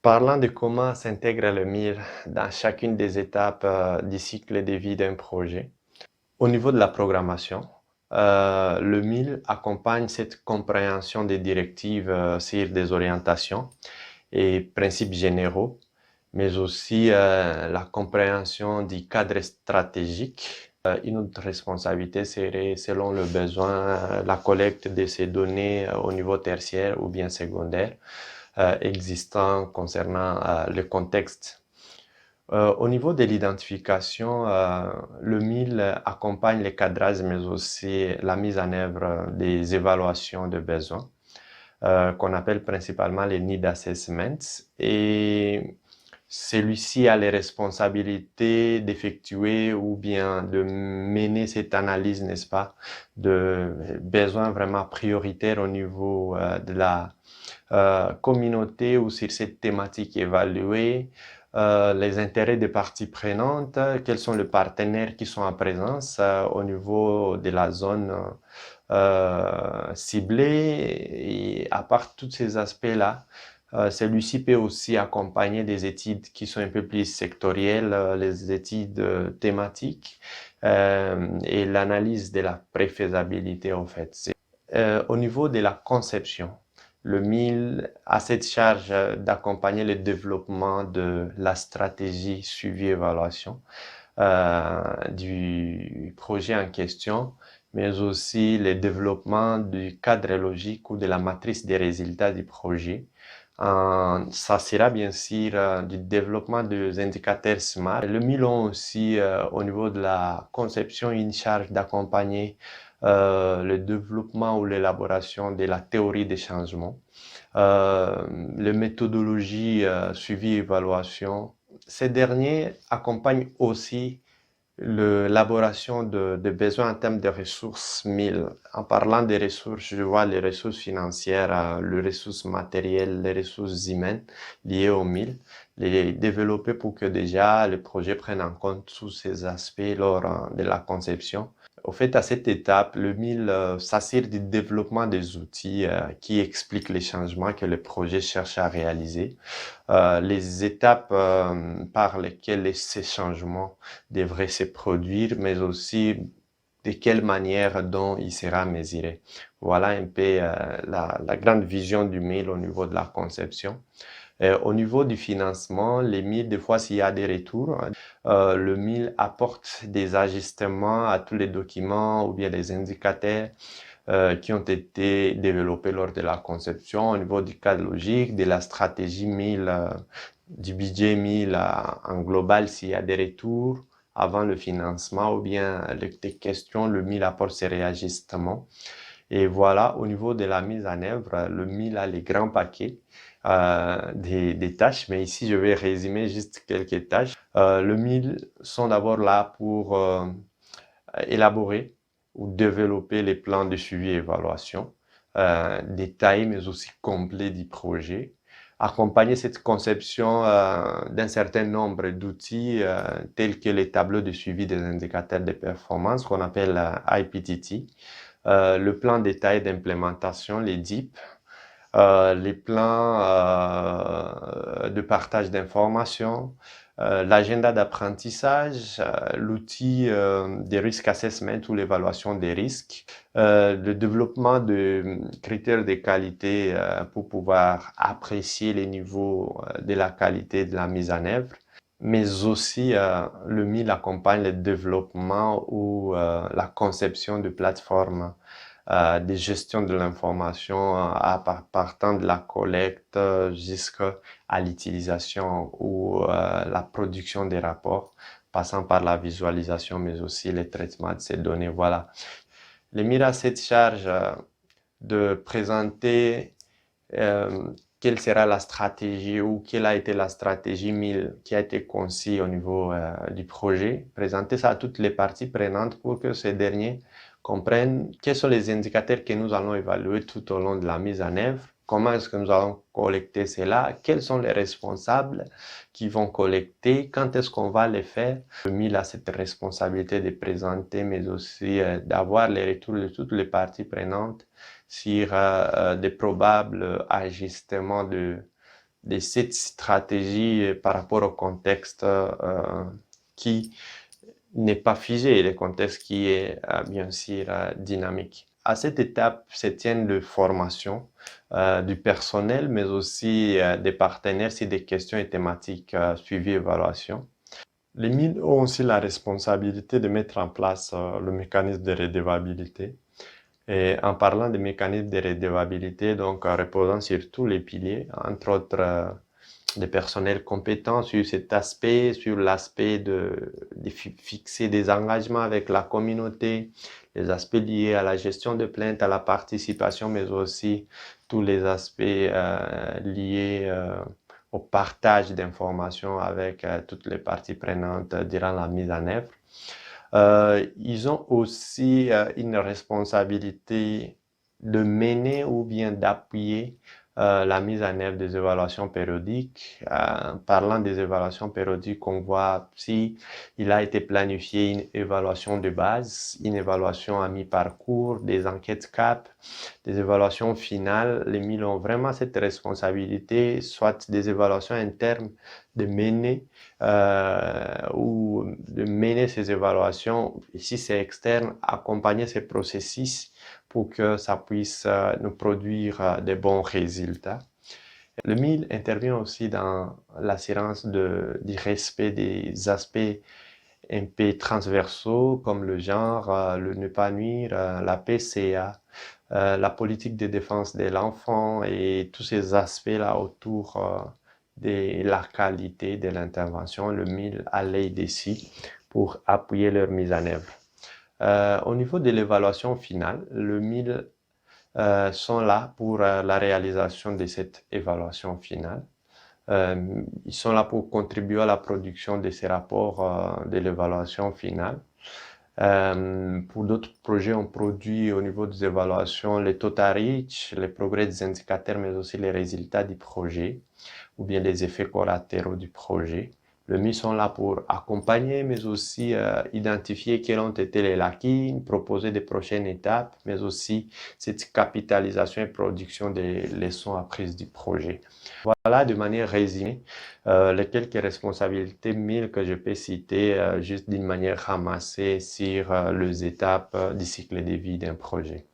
Parlant de comment s'intègre le MIR dans chacune des étapes du cycle de vie d'un projet, au niveau de la programmation, le MIL accompagne cette compréhension des directives sur des orientations et principes généraux, mais aussi la compréhension du cadre stratégique. Une autre responsabilité serait, selon le besoin, la collecte de ces données au niveau tertiaire ou bien secondaire existant concernant le contexte. Au niveau de l'identification, le MIL accompagne les cadrages, mais aussi la mise en œuvre des évaluations de besoins, qu'on appelle principalement les Need Assessments. Et celui-ci a les responsabilités d'effectuer ou bien de mener cette analyse, n'est-ce pas, de besoins vraiment prioritaires au niveau de la communauté ou sur cette thématique évaluée, les intérêts des parties prenantes, quels sont les partenaires qui sont en présence au niveau de la zone ciblée. Et à part tous ces aspects-là, celui-ci peut aussi accompagner des études qui sont un peu plus sectorielles, les études thématiques et l'analyse de la préfaisabilité en fait. Au niveau de la conception, le MIL a cette charge d'accompagner le développement de la stratégie suivi-évaluation du projet en question, mais aussi le développement du cadre logique ou de la matrice des résultats du projet. Ça sera bien sûr du développement des indicateurs SMART. Le MILON aussi, au niveau de la conception, une charge d'accompagner le développement ou l'élaboration de la théorie des changements, les méthodologies suivi-évaluation. Ces derniers accompagnent aussi l'élaboration de besoins en termes de ressources MIL. En parlant des ressources, je vois les ressources financières, les ressources matérielles, les ressources humaines liées au MIL, les développer pour que déjà le projet prenne en compte tous ces aspects lors de la conception. Au fait, à cette étape, le MIL s'assure du développement des outils qui expliquent les changements que le projet cherche à réaliser, les étapes par lesquelles ces changements devraient se produire, mais aussi de quelle manière dont il sera mesuré. Voilà un peu la grande vision du MIL au niveau de la conception. Au niveau du financement, les MIL, des fois, s'il y a des retours, le MIL apporte des ajustements à tous les documents ou bien les indicateurs qui ont été développés lors de la conception au niveau du cadre logique, de la stratégie 1000, du budget 1000 en global s'il y a des retours avant le financement ou bien des questions, le 1000 apporte ses réajustements. Et voilà, au niveau de la mise en œuvre, le 1000 a les grands paquets des tâches, mais ici je vais résumer juste quelques tâches. Le 1000 sont d'abord là pour élaborer ou développer les plans de suivi et évaluation, détaillés mais aussi complets du projet, accompagner cette conception d'un certain nombre d'outils tels que les tableaux de suivi des indicateurs de performance qu'on appelle IPTT, le plan détaillé d'implémentation, les DIP, les plans de partage d'informations, l'agenda d'apprentissage, l'outil des risk assessment ou l'évaluation des risques, le développement de critères de qualité pour pouvoir apprécier les niveaux de la qualité de la mise en œuvre, mais aussi le MIL accompagne le développement ou la conception de plateformes de gestion de l'information partant de la collecte jusqu'à l'utilisation ou la production des rapports, passant par la visualisation, mais aussi le traitement de ces données. Voilà. Le MIR a cette charge de présenter quelle sera la stratégie ou quelle a été la stratégie 1000 qui a été conçue au niveau du projet, présenter ça à toutes les parties prenantes pour que ces derniers comprennent quels sont les indicateurs que nous allons évaluer tout au long de la mise en œuvre, comment est-ce que nous allons collecter cela, quels sont les responsables qui vont collecter, quand est-ce qu'on va les faire. Le MIL a cette responsabilité de présenter, mais aussi d'avoir les retours de toutes les parties prenantes sur des probables ajustements de cette stratégie par rapport au contexte qui n'est pas figé, le contexte qui est bien sûr dynamique. À cette étape se tiennent de formation du personnel, mais aussi des partenaires sur des questions et thématiques suivi évaluation. Les mines ont aussi la responsabilité de mettre en place le mécanisme de redevabilité. Et en parlant des mécanismes de redevabilité, donc reposant sur tous les piliers, entre autres des personnels compétents sur cet aspect, sur l'aspect de fixer des engagements avec la communauté, les aspects liés à la gestion de plaintes, à la participation, mais aussi tous les aspects liés au partage d'informations avec toutes les parties prenantes durant la mise en œuvre. Ils ont aussi une responsabilité de mener ou bien d'appuyer la mise en œuvre des évaluations périodiques. Parlant des évaluations périodiques, on voit si il a été planifié une évaluation de base, une évaluation à mi-parcours, des enquêtes CAP, des évaluations finales. Les MIL ont vraiment cette responsabilité, soit des évaluations internes de mener ou de mener ces évaluations, et si c'est externe, accompagner ces processus pour que ça puisse nous produire de bons résultats. Le MIL intervient aussi dans l'assurance du respect des aspects un peu transversaux comme le genre, le ne pas nuire, la PCA, la politique de défense de l'enfant et tous ces aspects-là autour de la qualité de l'intervention. Le MIL a l'aide ici pour appuyer leur mise en œuvre. Au niveau de l'évaluation finale, le MIL sont là pour la réalisation de cette évaluation finale. Ils sont là pour contribuer à la production de ces rapports de l'évaluation finale. Pour d'autres projets, on produit au niveau des évaluations les total reach, les progrès des indicateurs, mais aussi les résultats du projet ou bien les effets collatéraux du projet. Le MIS sont là pour accompagner, mais aussi identifier quelles ont été les lacunes, proposer des prochaines étapes, mais aussi cette capitalisation et production des leçons apprises du projet. Voilà de manière résumée les quelques responsabilités MIL que je peux citer juste d'une manière ramassée sur les étapes du cycle de vie d'un projet.